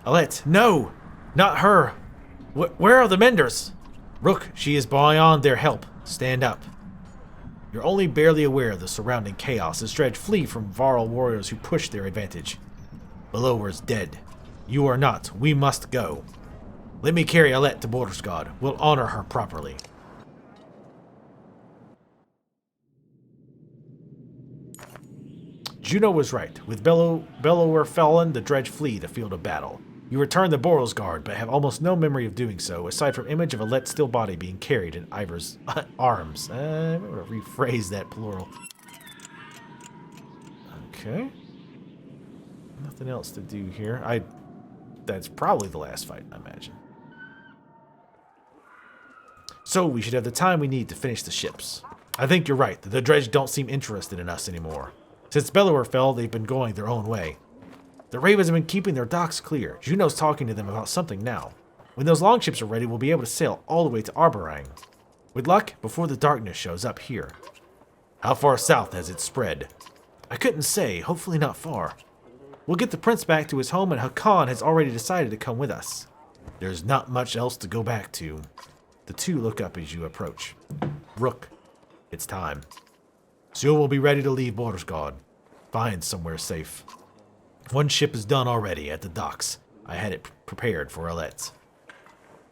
Alette, no! Not her! Where are the menders? Rook, she is beyond their help. Stand up. You're only barely aware of the surrounding chaos as Dredge flee from Varl warriors who push their advantage. Below is dead. You are not. We must go. Let me carry Alette to Bordersgard. We'll honor her properly. Juno was right. With Bellower fallen, the Dredge flee the field of battle. You return to Borosgard, but have almost no memory of doing so, aside from image of Alette's still body being carried in Ivor's arms. I'm going to rephrase that plural. Okay. Nothing else to do here. That's probably the last fight, I imagine. So we should have the time we need to finish the ships. I think you're right. The Dredge don't seem interested in us anymore. Since Bellower fell, they've been going their own way. The Ravens have been keeping their docks clear. Juno's talking to them about something now. When those longships are ready, we'll be able to sail all the way to Arborang. With luck, before the darkness shows up here. How far south has it spread? I couldn't say. Hopefully not far. We'll get the prince back to his home, and Hakan has already decided to come with us. There's not much else to go back to. The two look up as you approach. Rook, it's time. Soon we'll be ready to leave Bordersgard. Find somewhere safe. One ship is done already at the docks. I had it prepared for Alette.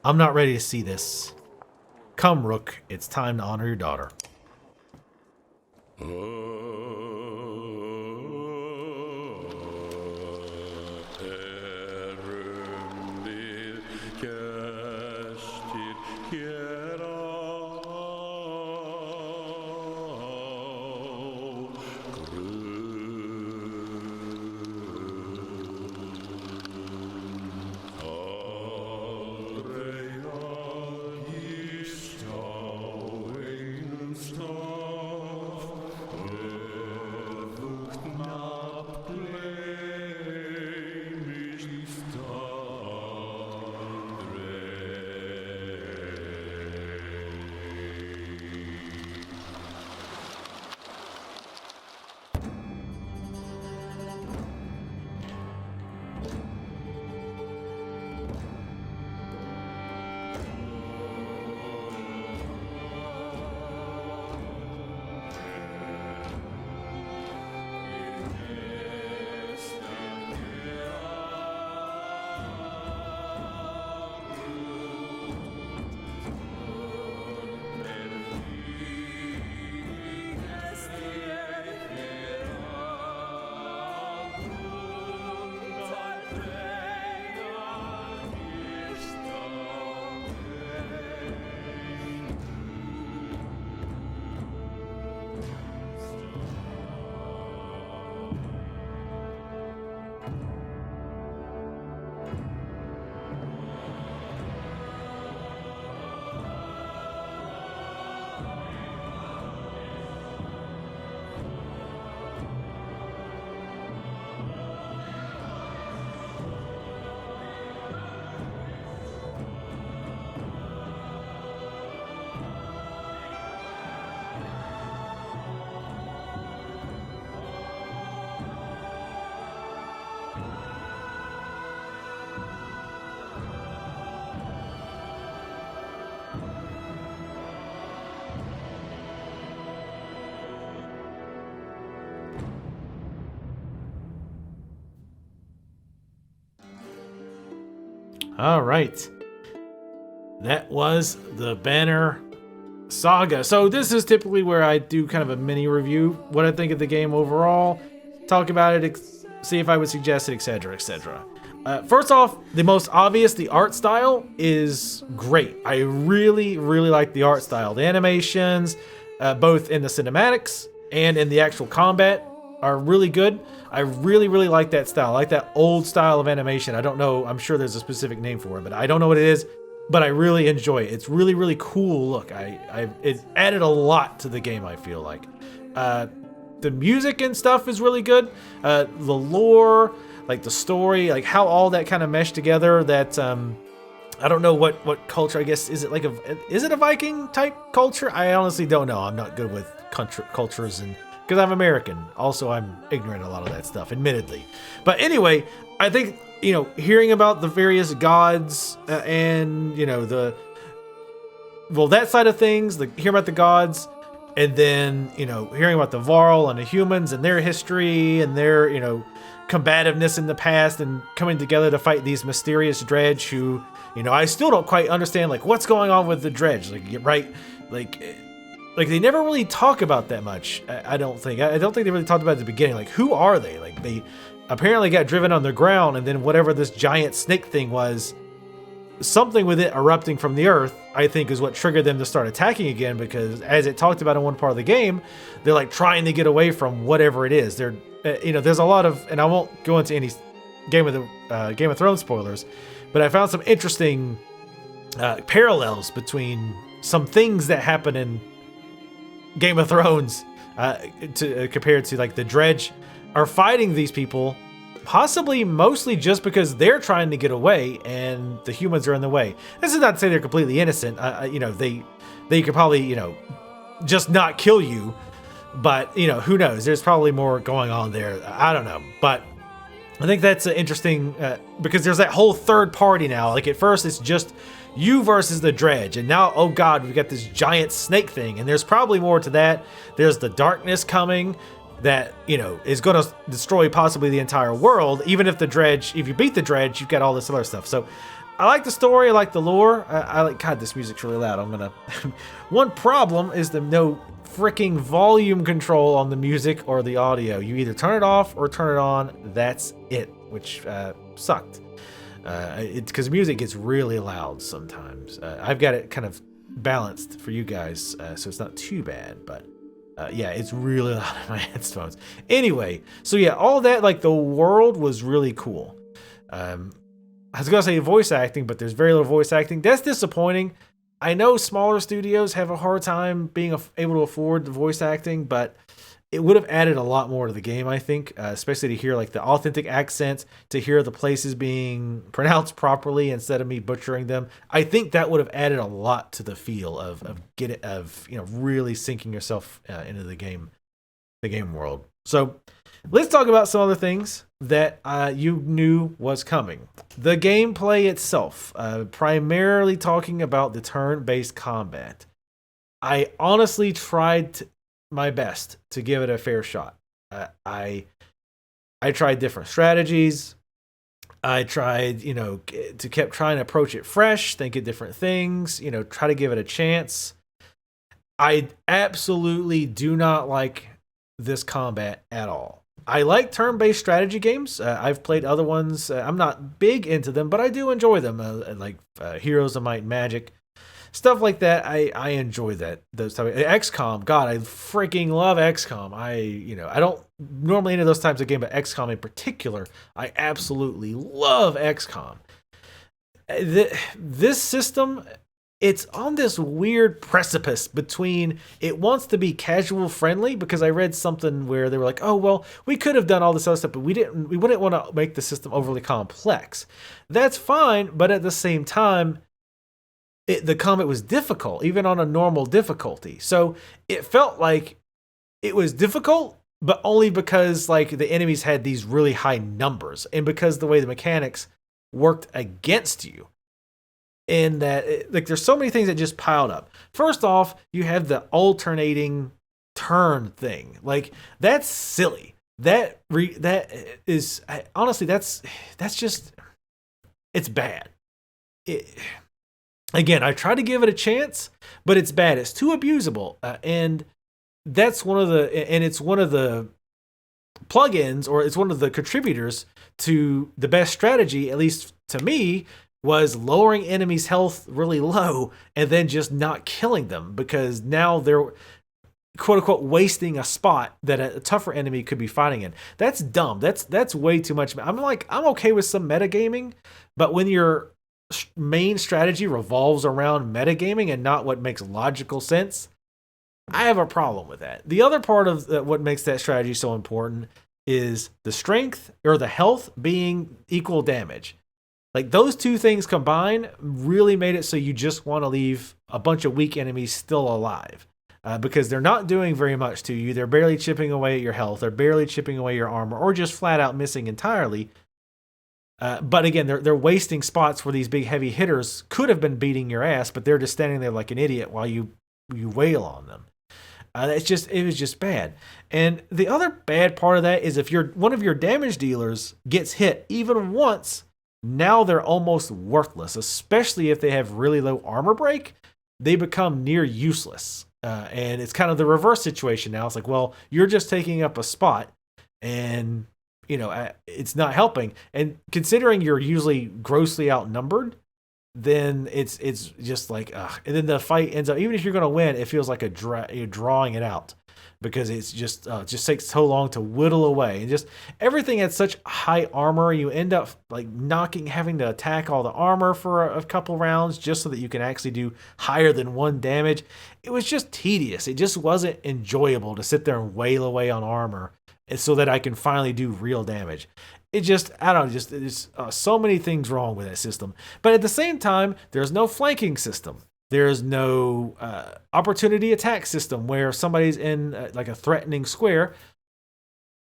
I'm not ready to see this. Come, Rook. It's time to honor your daughter. All right. That was the Banner Saga. So this is typically where I do kind of a mini review, what I think of the game overall, talk about it, see if I would suggest it, etc., etc. First off, the most obvious, the art style is great. I really, really like the art style. The animations, both in the cinematics and in the actual combat, are really good. I really, really like that style. I like that old style of animation. I don't know, I'm sure there's a specific name for it, but I don't know what it is, but I really enjoy it. It's really, really cool look. It added a lot to the game, I feel like. The music and stuff is really good. The lore, like the story, like how all that kind of meshed together, that I don't know what culture, I guess, is it a Viking type culture? I honestly don't know. I'm not good with cultures, and because I'm American. Also, I'm ignorant of a lot of that stuff, admittedly. But anyway, I think hearing about the various gods and that side of things, hearing about the gods, and then hearing about the Varl and the humans and their history and their combativeness in the past and coming together to fight these mysterious dredge who I still don't quite understand like what's going on with the dredge, like they never really talk about that much. I don't think they really talked about it at the beginning. Like, who are they? Like, they apparently got driven on the ground, and then whatever this giant snake thing was, something with it erupting from the earth, I think is what triggered them to start attacking again, because as it talked about in one part of the game, they're like trying to get away from whatever it is. They're, there's a lot of, and I won't go into any Game of Thrones spoilers, but I found some interesting parallels between some things that happen in Game of Thrones compared to like the dredge are fighting these people, possibly mostly just because they're trying to get away and the humans are in the way. This is not to say they're completely innocent. They could probably just not kill you, but who knows? There's probably more going on there. I don't know, but I think that's interesting because there's that whole third party now. Like, at first it's just you versus the dredge, and now, oh god, we've got this giant snake thing, and there's probably more to that. There's the darkness coming that is going to destroy possibly the entire world. Even if if you beat the dredge, you've got all this other stuff. So I like the story, I like the lore. I like, god, this music's really loud. I'm gonna one problem is the no freaking volume control on the music or the audio. You either turn it off or turn it on. That's it, which sucked. Because music gets really loud sometimes. I've got it kind of balanced for you guys, so it's not too bad, but yeah, it's really loud in my headphones. Anyway, so yeah, all that, like, the world was really cool. I was gonna say voice acting, but there's very little voice acting. That's disappointing. I know smaller studios have a hard time being able to afford the voice acting, but it would have added a lot more to the game, I think, especially to hear like the authentic accents, to hear the places being pronounced properly instead of me butchering them. I think that would have added a lot to the feel of really sinking yourself into the game world. So let's talk about some other things that you knew was coming. The gameplay itself, primarily talking about the turn-based combat. I honestly tried my best to give it a fair shot. I tried different strategies. I tried, kept trying to approach it fresh, think of different things, try to give it a chance. I absolutely do not like this combat at all. I like turn-based strategy games. I've played other ones. I'm not big into them, but I do enjoy them, like Heroes of Might and Magic. Stuff like that, I enjoy that. Those type of XCOM, God, I freaking love XCOM. I don't normally into those types of games, but XCOM in particular, I absolutely love XCOM. This system, it's on this weird precipice between it wants to be casual friendly, because I read something where they were like, oh, well, we could have done all this other stuff, but we wouldn't want to make the system overly complex. That's fine, but at the same time, the combat was difficult, even on a normal difficulty. So it felt like it was difficult, but only because like the enemies had these really high numbers, and because the way the mechanics worked against you. And that like there's so many things that just piled up. First off, you have the alternating turn thing. Like, that's silly. That is honestly that's just, it's bad. Again, I try to give it a chance, but it's bad. It's too abusable, and it's one of the plugins, or it's one of the contributors to the best strategy, at least to me, was lowering enemies' health really low and then just not killing them, because now they're quote unquote wasting a spot that a tougher enemy could be fighting in. That's dumb. That's way too much. I'm okay with some metagaming, but when your main strategy revolves around metagaming and not what makes logical sense, I have a problem with that. The other part of what makes that strategy so important is the strength or the health being equal damage. Like, those two things combined really made it so you just want to leave a bunch of weak enemies still alive, because they're not doing very much to you. They're barely chipping away at your health. They're barely chipping away your armor, or just flat out missing entirely. But again, they're wasting spots where these big heavy hitters could have been beating your ass, but they're just standing there like an idiot while you wail on them. It was just bad. And the other bad part of that is if one of your damage dealers gets hit even once, now they're almost worthless, especially if they have really low armor break. They become near useless. And it's kind of the reverse situation now. It's like, well, you're just taking up a spot and, it's not helping. And considering you're usually grossly outnumbered, then it's just like, ugh. And then the fight ends up, even if you're going to win, it feels like you're drawing it out because it's just takes so long to whittle away. And just everything had such high armor, you end up like having to attack all the armor for a couple rounds just so that you can actually do higher than 1 damage. It was just tedious. It just wasn't enjoyable to sit there and wail away on armor so that I can finally do real damage. It just, I don't know, there's so many things wrong with that system. But at the same time, there's no flanking system. There's no opportunity attack system where somebody's in like a threatening square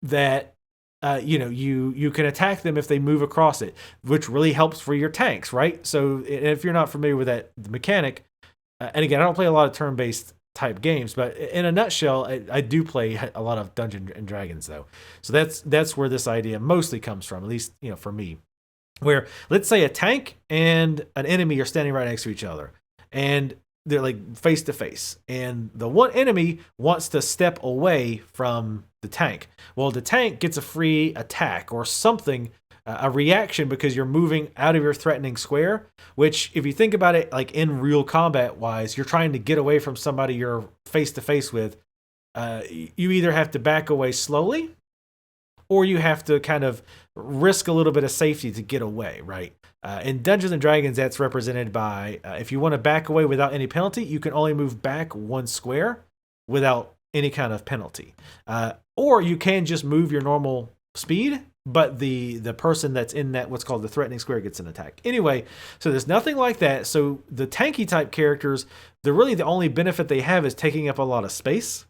that, you can attack them if they move across it, which really helps for your tanks, right? So if you're not familiar with that mechanic, and again, I don't play a lot of turn-based type games, but in a nutshell, I do play a lot of Dungeons and Dragons though. So that's where this idea mostly comes from, at least, for me. Where let's say a tank and an enemy are standing right next to each other and they're like face to face, and the one enemy wants to step away from the tank. Well, the tank gets a free attack or something, a reaction because you're moving out of your threatening square, which if you think about it, like in real combat wise, you're trying to get away from somebody you're face to face with. You either have to back away slowly or you have to kind of risk a little bit of safety to get away, right? In Dungeons and Dragons, that's represented by if you want to back away without any penalty, you can only move back 1 square without any kind of penalty. Or you can just move your normal speed, but the person that's in that what's called the threatening square gets an attack. Anyway, so there's nothing like that. So the tanky type characters, the only benefit they have is taking up a lot of space,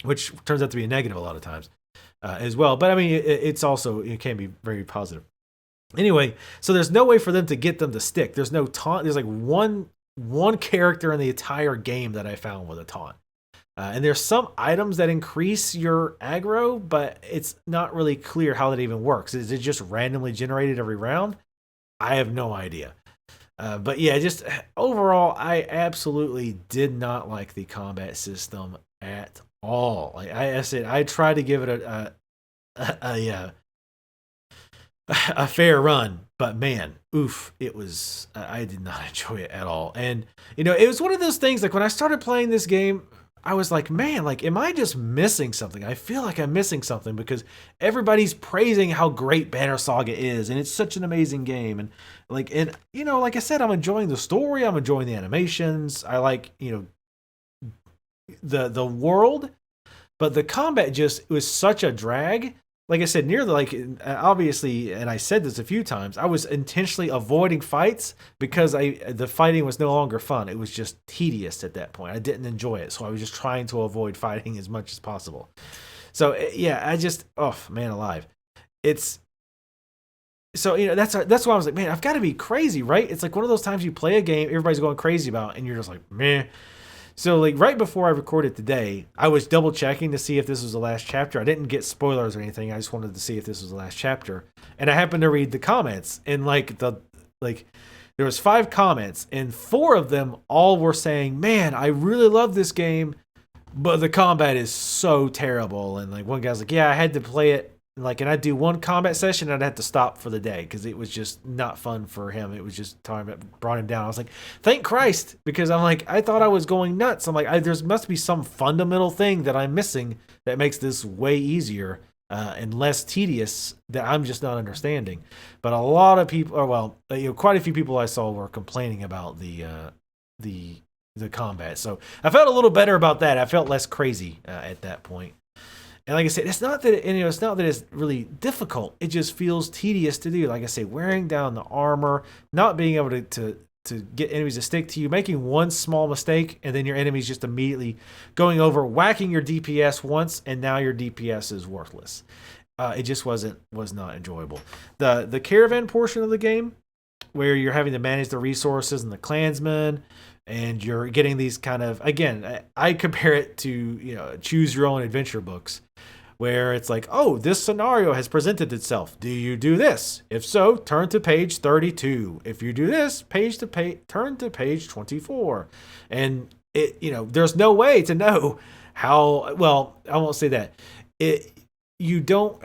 which turns out to be a negative a lot of times as well. But I mean, it can be very positive. Anyway, so there's no way for them to get them to stick. There's no taunt. There's like one character in the entire game that I found with a taunt. And there's some items that increase your aggro, but it's not really clear how that even works. Is it just randomly generated every round? I have no idea. But yeah, just overall, I absolutely did not like the combat system at all. Like I said, I tried to give it a fair run, but man, oof, it was, I did not enjoy it at all. And, it was one of those things, like when I started playing this game, I was like, man, like, am I just missing something? I feel like I'm missing something because everybody's praising how great Banner Saga is, and it's such an amazing game. And like I said, I'm enjoying the story. I'm enjoying the animations. I like, the world, but the combat just was such a drag. Like I said, obviously, and I said this a few times, I was intentionally avoiding fights because the fighting was no longer fun. It was just tedious at that point. I didn't enjoy it, so I was just trying to avoid fighting as much as possible. So yeah, oh man alive. That's why I was like, man, I've got to be crazy, right? It's like one of those times you play a game everybody's going crazy about, and you're just like, meh. So like right before I recorded today, I was double checking to see if this was the last chapter. I didn't get spoilers or anything. I just wanted to see if this was the last chapter. And I happened to read the comments, and there was 5 comments, and 4 of them all were saying, man, I really love this game, but the combat is so terrible. And like one guy's like, yeah, I had to play it and I'd do one combat session and I'd have to stop for the day because it was just not fun for him. It was just time that brought him down. I was like, thank Christ, because I'm like, I thought I was going nuts. I'm like, there must be some fundamental thing that I'm missing that makes this way easier and less tedious that I'm just not understanding. But a lot of people, quite a few people I saw were complaining about the combat. So I felt a little better about that. I felt less crazy at that point. And like I said, it's not that it's really difficult. It just feels tedious to do. Like I say, wearing down the armor, not being able to get enemies to stick to you, making one small mistake, and then your enemy's just immediately going over, whacking your DPS once, and now your DPS is worthless. it just was not enjoyable. The caravan portion of the game, where you're having to manage the resources and the clansmen, and you're getting these kind of, again, I compare it to, choose your own adventure books, where it's like, oh, this scenario has presented itself. Do you do this? If so, turn to page 32. If you do this, turn to page 24. And there's no way to know how, well, I won't say that. You don't,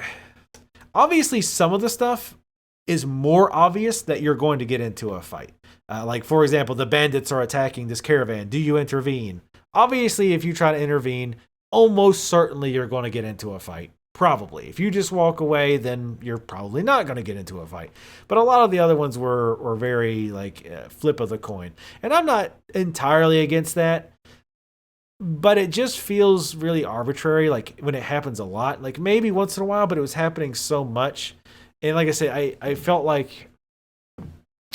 obviously some of the stuff is more obvious that you're going to get into a fight. Like, for example, the bandits are attacking this caravan. Do you intervene? Obviously, if you try to intervene, almost certainly you're going to get into a fight. Probably. If you just walk away, then you're probably not going to get into a fight. But a lot of the other ones were very, flip of the coin. And I'm not entirely against that. But it just feels really arbitrary, like when it happens a lot. Like maybe once in a while, but it was happening so much. And like I said, I felt like,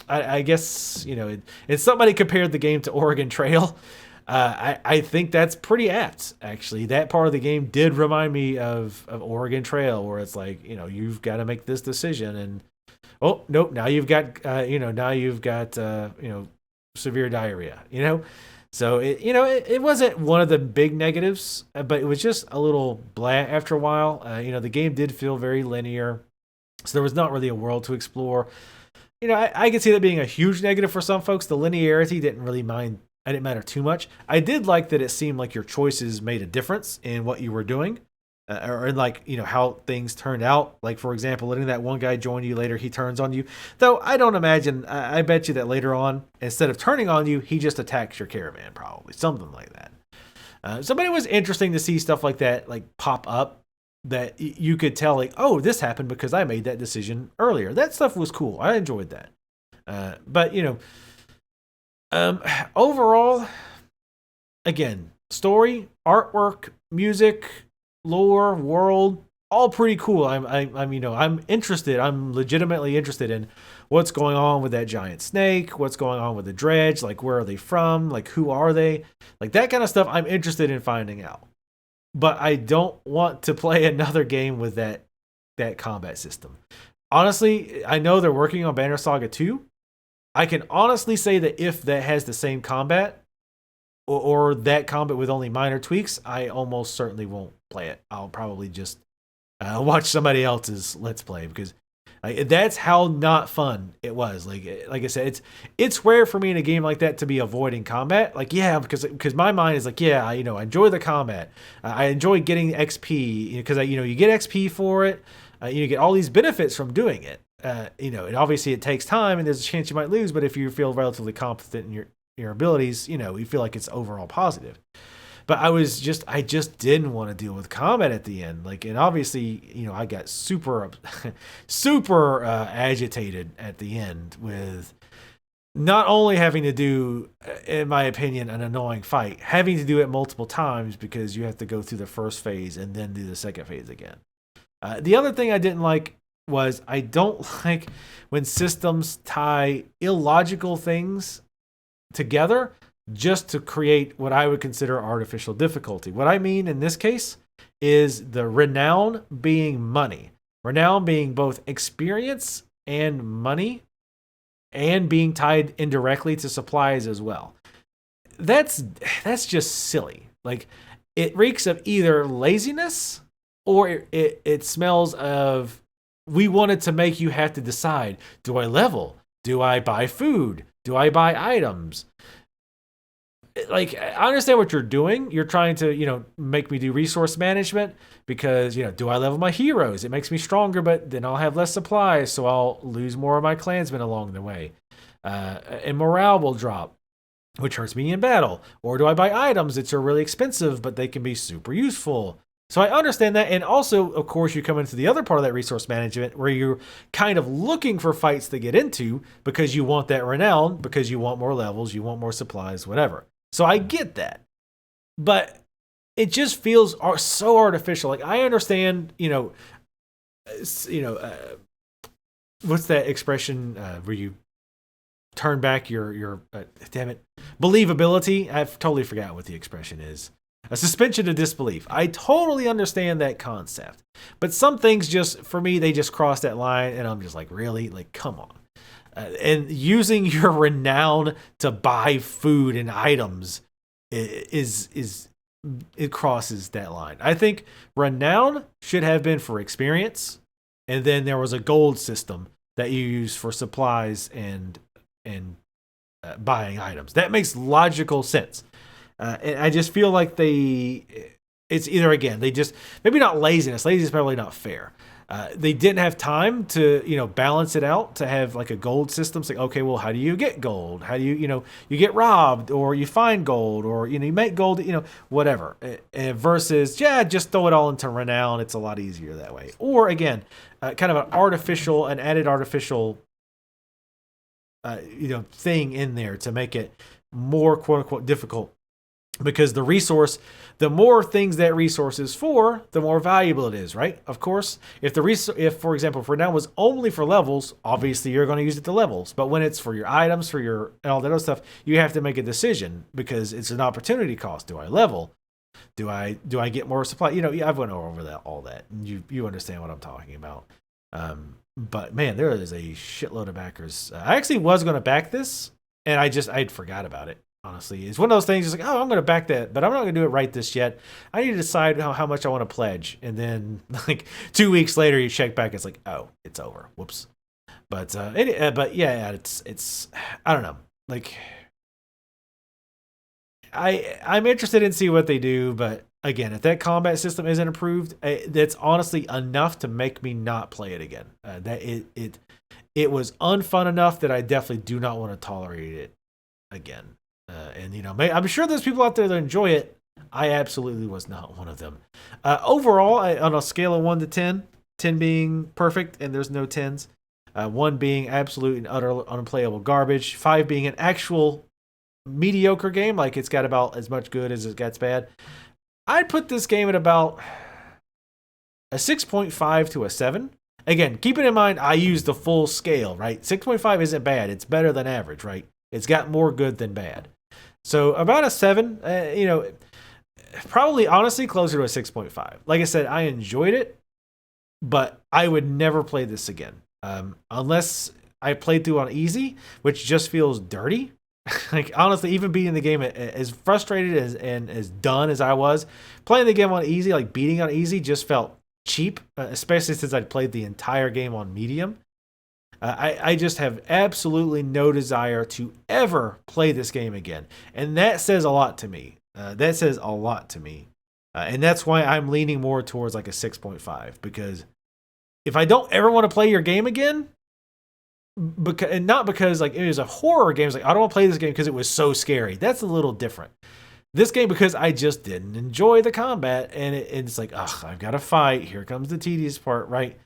I guess, and somebody compared the game to Oregon Trail. I think that's pretty apt, actually. That part of the game did remind me of Oregon Trail, where it's like, you've got to make this decision, and oh nope, now you've got severe diarrhea, So it wasn't one of the big negatives, but it was just a little blah after a while. The game did feel very linear, so there was not really a world to explore. I could see that being a huge negative for some folks. The linearity I didn't matter too much. I did like that it seemed like your choices made a difference in what you were doing, or in how things turned out. Like, for example, letting that one guy join you later, he turns on you. Though I don't imagine, I bet you that later on, instead of turning on you, he just attacks your caravan, probably. Something like that. But it was interesting to see stuff like that, pop up, that you could tell, oh, this happened because I made that decision earlier. That stuff was cool. I enjoyed that. But overall, again, story, artwork, music, lore, world, all pretty cool. I'm interested. I'm legitimately interested in what's going on with that giant snake, what's going on with the dredge, where are they from, who are they, that kind of stuff. I'm interested in finding out, but I don't want to play another game with that combat system. Honestly, I know they're working on Banner Saga 2. I can honestly say that if that has the same combat, or that combat with only minor tweaks, I almost certainly won't play it. I'll probably just watch somebody else's Let's Play, because that's how not fun it was. Like I said, it's rare for me in a game like that to be avoiding combat. Because my mind is I enjoy the combat. I enjoy getting XP, because you get XP for it. You get all these benefits from doing it. And obviously it takes time, and there's a chance you might lose, but if you feel relatively confident in your abilities, you feel like it's overall positive. But I just didn't want to deal with combat at the end. And obviously, I got super agitated at the end with not only having to do, in my opinion, an annoying fight, having to do it multiple times because you have to go through the first phase and then do the second phase again. The other thing I didn't like was I don't like when systems tie illogical things together just to create what I would consider artificial difficulty. What I mean in this case is the renown being money. Renown being both experience and money, and being tied indirectly to supplies as well. That's just silly. It reeks of either laziness, or it smells of, we wanted to make you have to decide, do I level? Do I buy food? Do I buy items? I understand what you're doing. You're trying to, make me do resource management because, do I level my heroes? It makes me stronger, but then I'll have less supplies, so I'll lose more of my clansmen along the way. And morale will drop, which hurts me in battle. Or do I buy items that are really expensive, but they can be super useful? So I understand that. And also, of course, you come into the other part of that resource management where you're kind of looking for fights to get into because you want that renown, because you want more levels, you want more supplies, whatever. So I get that. But it just feels so artificial. I understand, what's that expression where you turn back your damn it, believability? I've totally forgotten what the expression is. a suspension of disbelief. I totally understand that concept, but some things just for me they just cross that line, and I'm just like, really, like, come on. And using your renown to buy food and items is it crosses that line. I think renown should have been for experience, and then there was a gold system that you use for supplies and buying items. That makes logical sense. And I just feel like it's either, again, they just, maybe not laziness. Laziness is probably not fair. They didn't have time to, balance it out to have like a gold system. It's like, okay, well, how do you get gold? How do you, you get robbed or you find gold or, you make gold, whatever. Versus, yeah, just throw it all into renown. It's a lot easier that way. Or again, kind of an added artificial, thing in there to make it more quote unquote difficult. Because the more things that resource is for, the more valuable it is, right? Of course, if for example, for now was only for levels, obviously you're going to use it to levels. But when it's for your items, and all that other stuff, you have to make a decision because it's an opportunity cost. Do I level? Do I get more supply? I've went over all that. And you understand what I'm talking about. But man, there is a shitload of backers. I actually was going to back this, and I'd forgot about it. Honestly, it's one of those things. It's like, oh, I'm going to back that, but I'm not going to do it right this yet. I need to decide how much I want to pledge, and then like 2 weeks later, you check back. It's like, oh, it's over. Whoops. But yeah, it's I don't know. Like, I'm interested in see what they do, but again, if that combat system isn't improved, that's honestly enough to make me not play it again. That it was unfun enough that I definitely do not want to tolerate it again. And I'm sure there's people out there that enjoy it. I absolutely was not one of them. Overall, on a scale of 1 to 10, 10 being perfect and there's no 10s, 1 being absolute and utter unplayable garbage, 5 being an actual mediocre game, like it's got about as much good as it gets bad, I'd put this game at about a 6.5 to a 7. Again, keeping in mind, I use the full scale, right? 6.5 isn't bad. It's better than average, right? It's got more good than bad. So about a 7, probably honestly closer to a 6.5. Like I said, I enjoyed it, but I would never play this again. Unless I played through on easy, which just feels dirty. Like honestly, even beating the game as frustrated and as done as I was, playing the game on easy, like beating on easy just felt cheap, especially since I'd played the entire game on medium. I just have absolutely no desire to ever play this game again. And that says a lot to me. And that's why I'm leaning more towards like a 6.5. Because if I don't ever want to play your game again, and not because like it was a horror game, it's like I don't want to play this game because it was so scary. That's a little different. This game, because I just didn't enjoy the combat, and it's like, ugh, I've got to fight. Here comes the tedious part, right?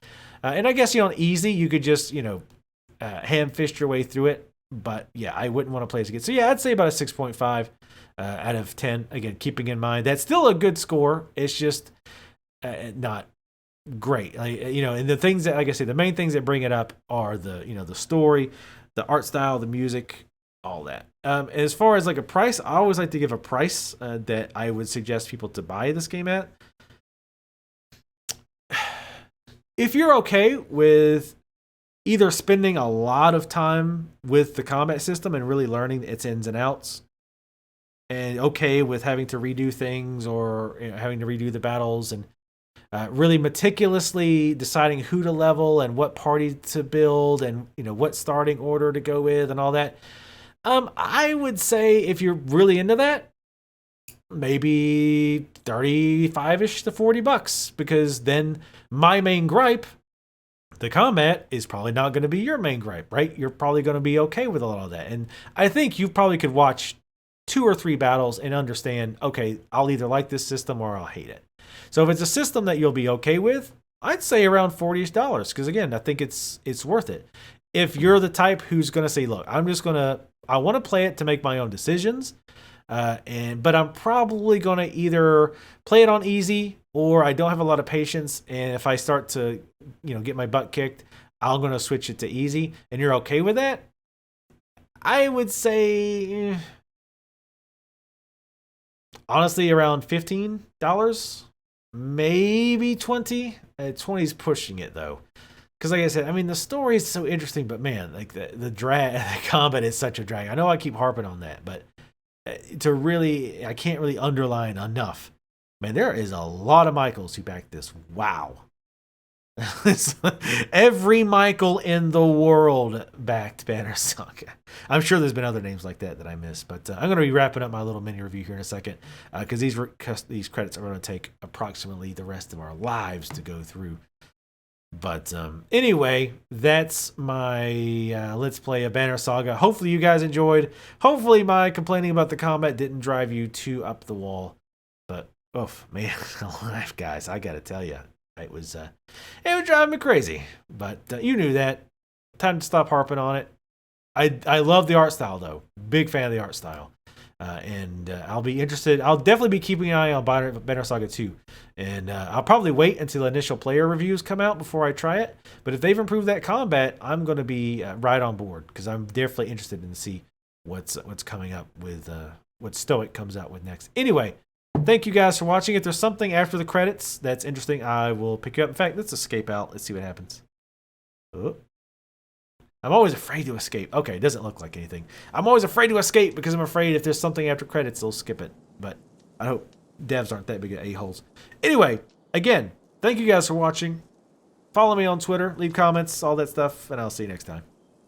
And I guess, on easy, you could just, ham fist your way through it. But yeah, I wouldn't want to play this again. So yeah, I'd say about a 6.5 out of 10. Again, keeping in mind, that's still a good score. It's just not great. Like, and the things that, like I say, the main things that bring it up are the story, the art style, the music, all that. As far as like a price, I always like to give a price that I would suggest people to buy this game at. If you're okay with either spending a lot of time with the combat system and really learning its ins and outs, and okay with having to redo things or having to redo the battles and really meticulously deciding who to level and what party to build and what starting order to go with and all that, I would say if you're really into that, maybe 35-ish to $40, because then my main gripe, the combat, is probably not going to be your main gripe, right? You're probably going to be okay with a lot of that. And I think you probably could watch 2 or 3 battles and understand, okay, I'll either like this system or I'll hate it. So if it's a system that you'll be okay with, I'd say around $40, because again, I think it's worth it. If you're the type who's going to say, look, I want to play it to make my own decisions, but I'm probably going to either play it on easy or I don't have a lot of patience, and if I start to get my butt kicked, I'm going to switch it to easy, and you're okay with that, I would say honestly around $15, maybe 20. 20 is pushing it though. Because like I said, I mean the story is so interesting, but man, like the drag, the combat is such a drag. I know I keep harping on that, but I can't really underline enough. Man, there is a lot of Michaels who backed this. Wow. Every Michael in the world backed Banner Saga. I'm sure there's been other names like that I missed, but I'm going to be wrapping up my little mini review here in a second because these credits are going to take approximately the rest of our lives to go through. But anyway, that's my Let's Play of Banner Saga. Hopefully you guys enjoyed. Hopefully my complaining about the combat didn't drive you too up the wall. But, oh, man, alive, guys, I got to tell you. It was driving me crazy, but you knew that. Time to stop harping on it. I love the art style though. Big fan of the art style, and I'll be interested. I'll definitely be keeping an eye on Banner Saga 2, and I'll probably wait until initial player reviews come out before I try it. But if they've improved that combat, I'm going to be right on board because I'm definitely interested in to see what's coming up with what Stoic comes out with next. Anyway. Thank you guys for watching. If there's something after the credits that's interesting, I will pick you up. In fact, let's escape out. Let's see what happens. Oh. I'm always afraid to escape. Okay, it doesn't look like anything. I'm always afraid to escape because I'm afraid if there's something after credits, they'll skip it. But I hope devs aren't that big of a-holes. Anyway, again, thank you guys for watching. Follow me on Twitter, leave comments, all that stuff, and I'll see you next time.